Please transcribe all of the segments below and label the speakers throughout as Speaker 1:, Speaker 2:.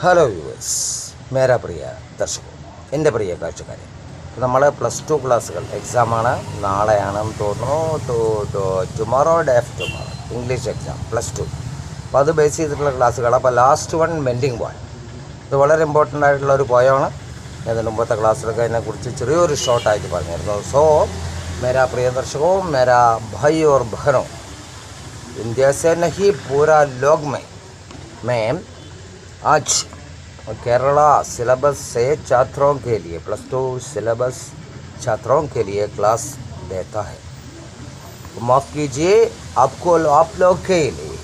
Speaker 1: Hello viewers, മേരാ പ്രിയ ദർശകർ, എൻ്റെ പ്രിയ കാഴ്ചക്കാരെ, നമ്മൾ +2 ക്ലാസ്സുകൾ എക്സാമാണ്. നാളെയാണെന്ന് തോന്നുന്നു. Tomorrow day after tomorrow English exam +2. അപ്പോൾ അത് ബേസ് ചെയ്തിട്ടുള്ള ക്ലാസ്സുകൾ. അപ്പോൾ ലാസ്റ്റ് വൺ മെൻഡിങ് പോയിൻ, ഇത് വളരെ ഇമ്പോർട്ടൻ്റ് ആയിട്ടുള്ള ഒരു പോയമാണ്. ഇതിന് മുമ്പത്തെ ക്ലാസ്സിലൊക്കെ അതിനെക്കുറിച്ച് ചെറിയൊരു ഷോർട്ടായിട്ട് പറഞ്ഞിരുന്നു. സോ മേരാ പ്രിയ ദർശകോ, മേരാ ഭായി ഓർ ബഹനോ, इंडिया से नहीं पूरा लोग में आज केरला सिलेबस से छात्रों के लिए +2 सिलेबस छात्रों के लिए क्लास देता है. माफ़ कीजिए, आप लोग के लिए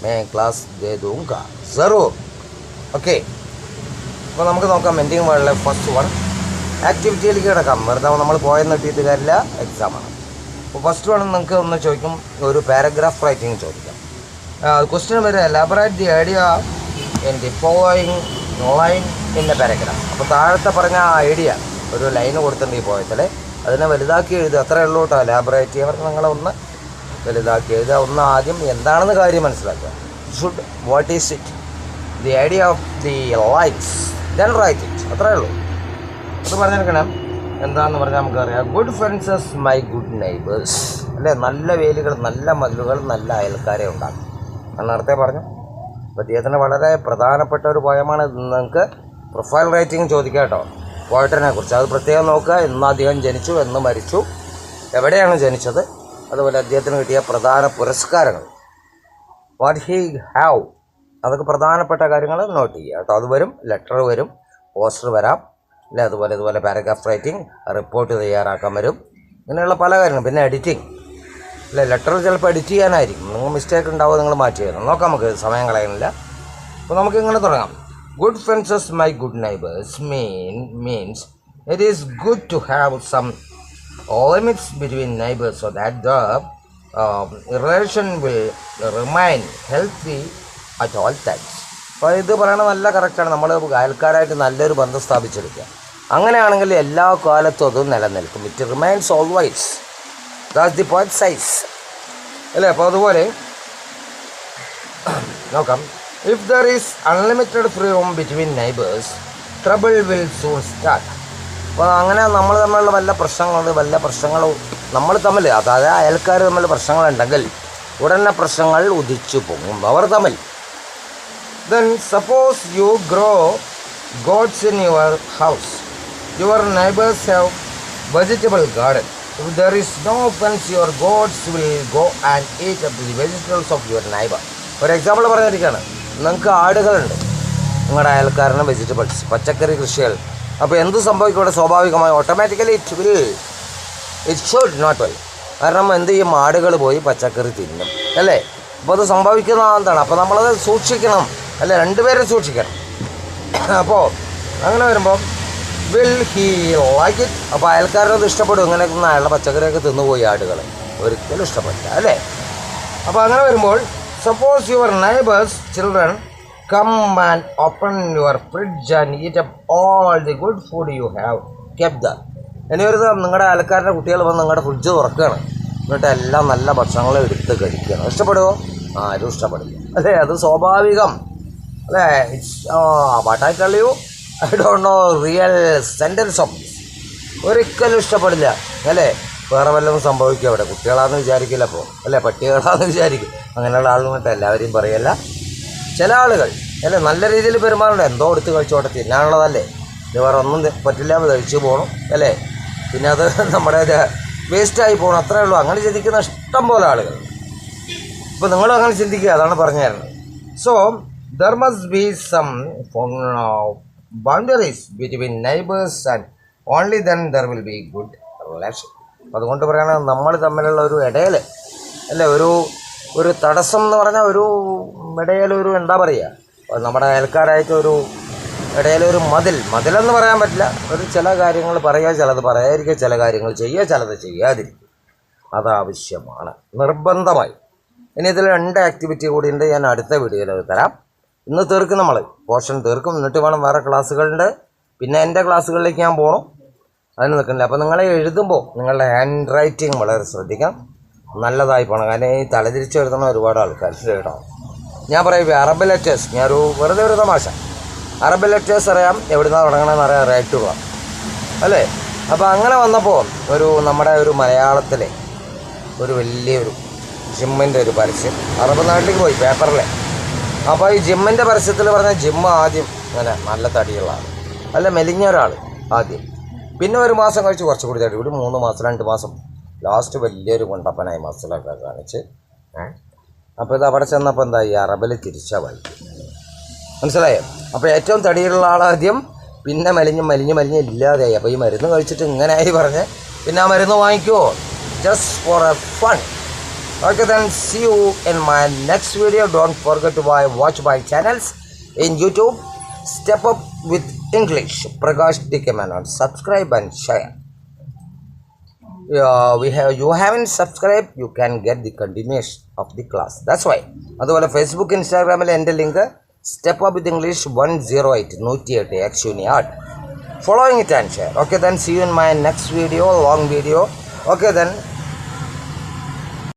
Speaker 1: मैं क्लास दे दूँगा ज़रूर. ഓക്കെ, അപ്പോൾ നമുക്ക് നോക്കാം മെൻഡിങ് വേൾഡിലെ ഫസ്റ്റ് വൺ ആക്ടിവിറ്റിയിലേക്ക് കിടക്കാം. വെറുതെ നമ്മൾ പോയെന്ന് കിട്ടിയിട്ട് കാര്യമില്ല, എക്സാമാണ്. അപ്പോൾ ഫസ്റ്റ് വൺ നിങ്ങൾക്ക് ഒന്ന് ചോദിക്കും, ഒരു പാരഗ്രാഫ് റൈറ്റിംഗ് ചോദിക്കാം. ക്വസ്റ്റ്യൻ വരെ elaborate the idea in the following line in A paragraph. അപ്പോൾ താഴത്തെ പറഞ്ഞ ആ ഐഡിയ ഒരു ലൈന് കൊടുത്തിട്ടുണ്ട് ഈ പോയത്തിൽ, അതിനെ വലുതാക്കി എഴുതുക. അത്രയേ ഉള്ളൂ കേട്ടോ. എലാബറേറ്റ് ചെയ്യാൻ നിങ്ങളൊന്ന് വലുതാക്കി എഴുതുക. ഒന്ന് ആദ്യം എന്താണെന്ന് കാര്യം മനസ്സിലാക്കുക. Should, what is it, the idea of the lines, then write it. അത്രയേ ഉള്ളൂ. അത് പറഞ്ഞെടുക്കണം. എന്താണെന്ന് പറഞ്ഞാൽ നമുക്കറിയാം. Good fences my good neighbours, അല്ലേ? നല്ല വേലികൾ, നല്ല മതിലുകൾ, നല്ല അയൽക്കാരെ ഉണ്ടാകും എന്ന് നേരത്തെ പറഞ്ഞു. അപ്പോൾ അദ്ദേഹത്തിന് വളരെ പ്രധാനപ്പെട്ട ഒരു പോയമാണ്. നിങ്ങൾക്ക് പ്രൊഫൈൽ റൈറ്റിംഗ് ചോദിക്കാം കേട്ടോ, പോയറ്റിനെ കുറിച്ച്. അത് പ്രത്യേകം നോക്കുക. എന്ന് അദ്ദേഹം ജനിച്ചു, എന്ന് മരിച്ചു, എവിടെയാണ് ജനിച്ചത്, അതുപോലെ അദ്ദേഹത്തിന് കിട്ടിയ പ്രധാന പുരസ്കാരങ്ങൾ, വാട്ട് ഹി ഹാവ്, അതൊക്കെ പ്രധാനപ്പെട്ട കാര്യങ്ങൾ നോട്ട് ചെയ്യുക കേട്ടോ. അത് വരും, ലെറ്റർ വരും, പോസ്റ്റർ വരാം, അല്ലേ? അതുപോലെ പാരഗ്രാഫ് റൈറ്റിംഗ്, റിപ്പോർട്ട് തയ്യാറാക്കാൻ വരും. ഇങ്ങനെയുള്ള പല കാര്യങ്ങളും. പിന്നെ എഡിറ്റിംഗ്, അല്ലേ? ലെറ്റർ ചിലപ്പോൾ എഡിറ്റ് ചെയ്യാനായിരിക്കും, നിങ്ങൾ മിസ്റ്റേക്ക് ഉണ്ടാവുക, നിങ്ങൾ മാറ്റി തരണം. നോക്കാം, നമുക്ക് സമയം കളയുന്നില്ല. അപ്പോൾ നമുക്ക് ഇങ്ങനെ തുടങ്ങാം. Good fences my good neighbours means it is good to have some limits between neighbours so that the relation will remain healthy at all times. അപ്പോൾ ഇത് പറയണത് നല്ല കറക്റ്റാണ്. നമ്മൾ അയൽക്കാരായിട്ട് നല്ലൊരു ബന്ധം സ്ഥാപിച്ചെടുക്കുക. അങ്ങനെയാണെങ്കിൽ എല്ലാ കാലത്തും അത് നിലനിൽക്കും. It remains always, that's the point size, അല്ലേ? അപ്പോൾ അതുപോലെ നോക്കാം. If there is unlimited freedom between neighbours trouble will soon start. അപ്പോൾ അങ്ങനെ നമ്മൾ തമ്മിലുള്ള വല്ല പ്രശ്നങ്ങളും നമ്മൾ തമ്മിൽ, അതായത് അയൽക്കാർ തമ്മിൽ പ്രശ്നങ്ങളുണ്ടെങ്കിൽ ഉടനെ പ്രശ്നങ്ങൾ ഉദിച്ചു പോകും അവർ തമ്മിൽ. Then suppose you grow goats in your house. Your neighbors have vegetable garden. If there is no fence, your goats will go and eat up the vegetables of your neighbor. For example പറഞ്ഞിരിക്കുകയാണ്, നിങ്ങൾക്ക് ആടുകളുണ്ട്, നിങ്ങളുടെ അയൽക്കാരന് vegetables, പച്ചക്കറി കൃഷികൾ. അപ്പോൾ എന്ത് സംഭവിക്കും ഇവിടെ? സ്വാഭാവികമായി automatically it should not well. കാരണം എന്ത് ചെയ്യും? ആടുകൾ പോയി പച്ചക്കറി തിന്നും, അല്ലേ? അപ്പോൾ അത് സംഭവിക്കുന്ന എന്താണ്? അപ്പോൾ നമ്മളത് സൂക്ഷിക്കണം, അല്ലേ? രണ്ടുപേരും സൂക്ഷിക്കണം. അപ്പോൾ അങ്ങനെ വരുമ്പോൾ വിൽ ഹി ലൈക്ക് ഇറ്റ്. അപ്പോൾ അയൽക്കാരനത് ഇഷ്ടപ്പെടും. ഇങ്ങനെ അയാളുടെ പച്ചക്കറിയൊക്കെ തിന്നുപോയി ആടുകൾ, ഒരിക്കലും ഇഷ്ടപ്പെടില്ല, അല്ലേ? അപ്പോൾ അങ്ങനെ വരുമ്പോൾ suppose your neighbours children come and open your fridge and eat up all the good food you have kept the. ഇനി ഒരു നിങ്ങളുടെ അയൽക്കാരുടെ കുട്ടികൾ വന്ന് നിങ്ങളുടെ ഫ്രിഡ്ജ് തുറക്കുകയാണ്, എന്നിട്ട് എല്ലാം നല്ല ഭക്ഷണങ്ങൾ എടുത്ത് കഴിക്കുകയാണ്. ഇഷ്ടപ്പെടുമോ? ആരും ഇഷ്ടപ്പെടില്ല, അല്ലേ? അത് സ്വാഭാവികം, അല്ലേ? What I tell you, I don't know real sentence of this. ഒരിക്കലും ഇഷ്ടപ്പെടില്ല, അല്ലേ? വേറെ വല്ലതും സംഭവിക്കും അവിടെ. കുട്ടികളാണെന്ന് വിചാരിക്കില്ല അപ്പോൾ, അല്ലേ? പട്ടികളാണെന്ന് വിചാരിക്കും. അങ്ങനെയുള്ള ആളുകൾക്ക് എല്ലാവരെയും പറയല്ല. ചില ആളുകൾ, അല്ലേ, നല്ല രീതിയിൽ പെരുമാറുന്നുണ്ട്. എന്തോ എടുത്ത് കഴിച്ചോട്ടെ, തിന്നാനുള്ളതല്ലേ, ഇത് വേറെ ഒന്നും പറ്റില്ല, കഴിച്ചു പോകണം, അല്ലേ? പിന്നെ അത് നമ്മുടെ വേസ്റ്റായി പോകണം, അത്രയേ ഉള്ളൂ. അങ്ങനെ ചിന്തിക്കുന്ന ഇഷ്ടം പോലെ ആളുകൾ. ഇപ്പോൾ നിങ്ങളും അങ്ങനെ ചിന്തിക്കുക, അതാണ് പറഞ്ഞു തരുന്നത്. So there must be some boundaries between neighbors and only then there will be good relation. അതുകൊണ്ട് പറയുകയാണ്, നമ്മൾ തമ്മിലുള്ള ഒരു ഇടയിൽ, അല്ലേ, ഒരു തടസ്സം എന്ന് പറഞ്ഞാൽ ഒരു ഇടയിലൊരു എന്താ പറയുക, നമ്മുടെ അയൽക്കാരായിട്ടൊരു ഇടയിലൊരു മതിലെന്ന് പറയാൻ പറ്റില്ല. ഒരു ചില കാര്യങ്ങൾ പറയുക, ചിലത് പറയാതിരിക്കുക, ചില കാര്യങ്ങൾ ചെയ്യുക, ചിലത് ചെയ്യാതിരിക്കുക. അതാവശ്യമാണ്, നിർബന്ധമായി. ഇനി ഇതിൽ 2 ആക്ടിവിറ്റി കൂടി ഉണ്ട്, ഞാൻ അടുത്ത വീഡിയോയിൽ തരാം. ഇന്ന് തീർക്കും, നമ്മൾ പോർഷൻ തീർക്കും. എന്നിട്ട് വേണം, വേറെ ക്ലാസ്സുകളുണ്ട്. പിന്നെ എൻ്റെ ക്ലാസ്സുകളിലേക്ക് ഞാൻ പോകണം, അതിന് നിൽക്കുന്നില്ല. അപ്പോൾ നിങ്ങളെ എഴുതുമ്പോൾ നിങ്ങളുടെ ഹാൻഡ് റൈറ്റിംഗ് വളരെ ശ്രദ്ധിക്കണം, നല്ലതായി പോകണം. കാരണം ഈ തലതിരിച്ച് എഴുതുന്ന ഒരുപാട് ആൾക്കാർ കേട്ടോ. ഞാൻ പറയും അറബ് ലെറ്റേഴ്സ്, ഞാനൊരു വെറുതെ ഒരു തമാശ, അറബ് ലെറ്റേഴ്സ് അറിയാം, എവിടുന്നാണ് തുടങ്ങണമെന്ന് അറിയാം, റൈറ്റുള്ള അല്ലേ. അപ്പോൾ അങ്ങനെ വന്നപ്പോൾ നമ്മുടെ ഒരു മലയാളത്തിലെ ഒരു വലിയൊരു ജിമ്മിൻ്റെ ഒരു പരസ്യം അറബ് നാട്ടിലേക്ക് പോയി പേപ്പറിലെ. അപ്പോൾ ഈ ജിമ്മിൻ്റെ പരസ്യത്തിൽ പറഞ്ഞ ജിമ്മ് ആദ്യം അങ്ങനെ നല്ല തടിയുള്ള ആൾ, നല്ല മെലിഞ്ഞ ഒരാൾ ആദ്യം, പിന്നെ ഒരു മാസം കഴിച്ച് കുറച്ചുകൂടി തടി കൂടി, 3 മാസം 2 മാസം, ലാസ്റ്റ് വലിയൊരു കൊണ്ടപ്പനായി മസിലൊക്കെ കാണിച്ച്. അപ്പോൾ ഇത് അവിടെ ചെന്നപ്പോൾ എന്താ ഈ അറബിൽ തിരിച്ചാൽ വായിക്കും, മനസ്സിലായോ. അപ്പോൾ ഏറ്റവും തടിയുള്ള ആളാദ്യം, പിന്നെ മെലിഞ്ഞ് ഇല്ലാതെയായി. അപ്പോൾ ഈ മരുന്ന് കഴിച്ചിട്ട് ഇങ്ങനെയായി പറഞ്ഞ് പിന്നെ ആ മരുന്ന് വാങ്ങിക്കുമോ? Just for a fun. Okay, then see you in my next video. Don't forget to watch my channels in YouTube. Step Up with English, Prakash DK Menon. Subscribe and share. You haven't subscribed, you can get the continuation of the class. That's why. അതുപോലെ Facebook ഇൻസ്റ്റാഗ്രാമിൽ എൻ്റെ link Step Up with English 108 Actually art. Following it and share. Okay, then see you in my next video, long video. Okay, then